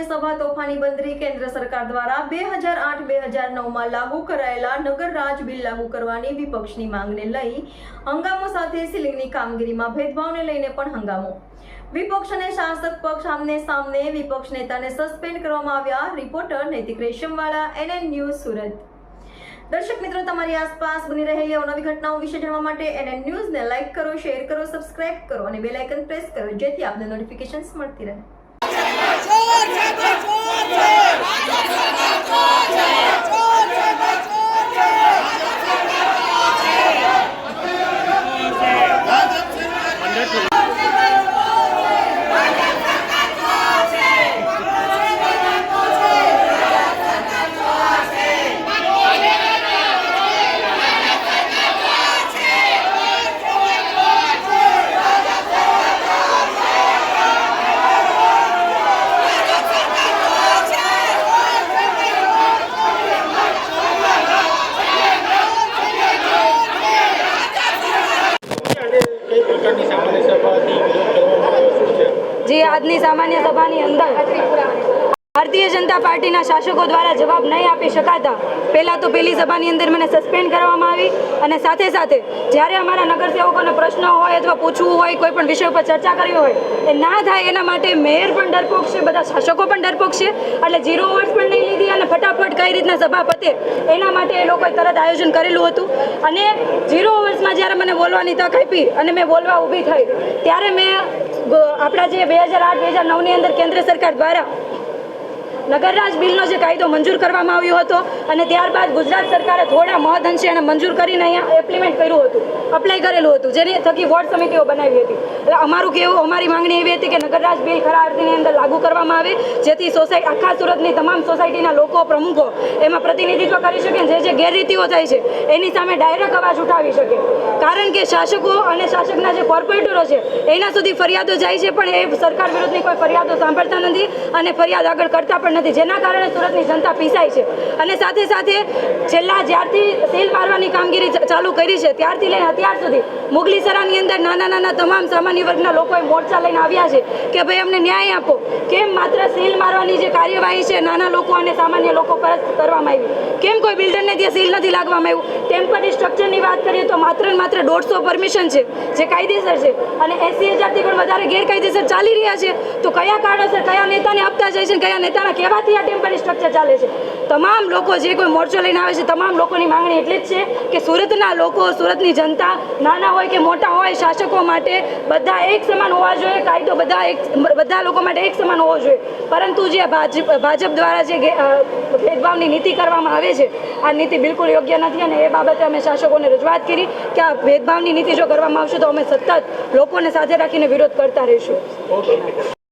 સભા તોફાની બંધ કેન્દ્ર સરકાર દ્વારા 2008-2009 લાગુ કરાયેલા નગર રાજ બિલ લાગુ કરવાની વિપક્ષની માંગને લઈ હંગામો સાથે સીલિંગની કામગીરીમાં ભેદભાવને લઈને પણ હંગામો. વિપક્ષ અને શાસક પક્ષ આમને સામને. વિપક્ષ નેતાને સસ્પેન્ડ કરવામાં આવ્યા. રિપોર્ટર નૈતિક રેશમવાલા, NN ન્યૂઝ, સુરત. દર્શક મિત્રો, તમારી આસપાસ બની રહેલી અવનવી ઘટનાઓ વિશે જાણવા માટે NN ન્યૂઝને લાઈક કરો, શેર કરો, સબસ્ક્રાઇબ કરો અને બેલ આઇકન પ્રેસ કરો, જેથી આપને નોટિફિકેશન્સ મળતી રહે. જે આજની સામાન્ય સભાની અંદર ભારતીય જનતા પાર્ટીના શાસકો દ્વારા જવાબ નહીં આપી શકાતા પહેલાં તો પહેલી સભાની અંદર મને સસ્પેન્ડ કરવામાં આવી અને સાથે સાથે જ્યારે અમારા નગરસેવકોને પ્રશ્નો હોય અથવા પૂછવું હોય, કોઈ પણ વિષય પર ચર્ચા કરવી હોય એ ના થાય એના માટે મેયર પણ ડરપોક છે, બધા શાસકો પણ ડરપોક છે. એટલે 0 અવર્સ પણ નહીં લીધી અને ફટાફટ કઈ રીતના સભા પતે એના માટે એ લોકોએ તરત આયોજન કરેલું હતું. અને 0 અવર્સમાં જ્યારે મને બોલવાની તક આપી અને મેં બોલવા ઊભી થઈ ત્યારે મેં આપણા જે 2008-2009ની અંદર કેન્દ્ર સરકાર દ્વારા નગરરાજ બિલનો જે કાયદો મંજૂર કરવામાં આવ્યો હતો અને ત્યારબાદ ગુજરાત સરકારે થોડા મહદ અંશે એને મંજૂર કરીને અહીંયા ઇમ્પ્લિમેન્ટ કર્યું હતું, અપ્લાય કરેલું હતું, જેની થકી વોર્ડ સમિતિઓ બનાવી હતી. એટલે અમારી માંગણી એવી હતી કે નગરરાજ બિલ ખરા અર્થની અંદર લાગુ કરવામાં આવે, જેથી આખા સુરતની તમામ સોસાયટીના લોકો, પ્રમુખો એમાં પ્રતિનિધિત્વ કરી શકે, જે ગેરરીતિઓ થાય છે એની સામે ડાયરેક્ટ અવાજ ઉઠાવી શકે. કારણ કે શાસકો અને શાસકના જે કોર્પોરેટરો છે એના સુધી ફરિયાદો જાય છે, પણ એ સરકાર વિરુદ્ધની કોઈ ફરિયાદો સાંભળતા નથી અને ફરિયાદ આગળ કરતા પણ નથી, જેના કારણે સુરતની જનતા પીસાય છે. અને સાથે સાથે છેલ્લા જ્યારથી સીલ મારવાની કામગીરી ચાલુ કરી છે ત્યારથી લઈને અત્યાર સુધી મુગલીસરાની અંદર નાના તમામ સામાન્ય વર્ગના લોકોએ મોરચા લઈને આવ્યા છે કે ભાઈ અમને ન્યાય આપો. કેમ માત્ર સીલ મારવાની જે કાર્યવાહી છે નાના લોકો અને સામાન્ય લોકો પર કરવામાં આવી? કેમ કોઈ બિલ્ડરને ત્યાં સીલ નથી લાગવામાં આવ્યું? ટેમ્પરરી સ્ટ્રક્ચરની વાત કરીએ તો માત્ર ને માત્ર 150 પરમિશન છે જે કાયદેસર છે અને 80,000થી પણ વધારે ગેરકાયદેસર ચાલી રહ્યા છે. તો કયા કારણોસર કયા નેતાને આપતા જાય છે, કયા નેતાના કહેવાથી આ ટેમ્પરરી સ્ટ્રક્ચર ચાલે છે? તમામ લોકો જે કોઈ મોરચો લઈને આવે છે તમામ લોકોની માંગણી એટલી જ છે કે સુરતના લોકો, સુરતની જનતા, નાના હોય કે મોટા હોય, શાસકો માટે બધા એક સમાન હોવા જોઈએ. કાયદો બધા લોકો માટે એક સમાન હોવો જોઈએ. પરંતુ જે ભાજપ દ્વારા જે ભેદભાવની નીતિ કરવામાં આવે છે આ નીતિ બિલકુલ યોગ્ય નથી અને એ બાબતે અમે શાસકોને રજૂઆત કરી કે આ ભેદભાવની નીતિ જો કરવામાં આવશે તો અમે સતત લોકોને સાથે રાખીને વિરોધ કરતા રહીશું.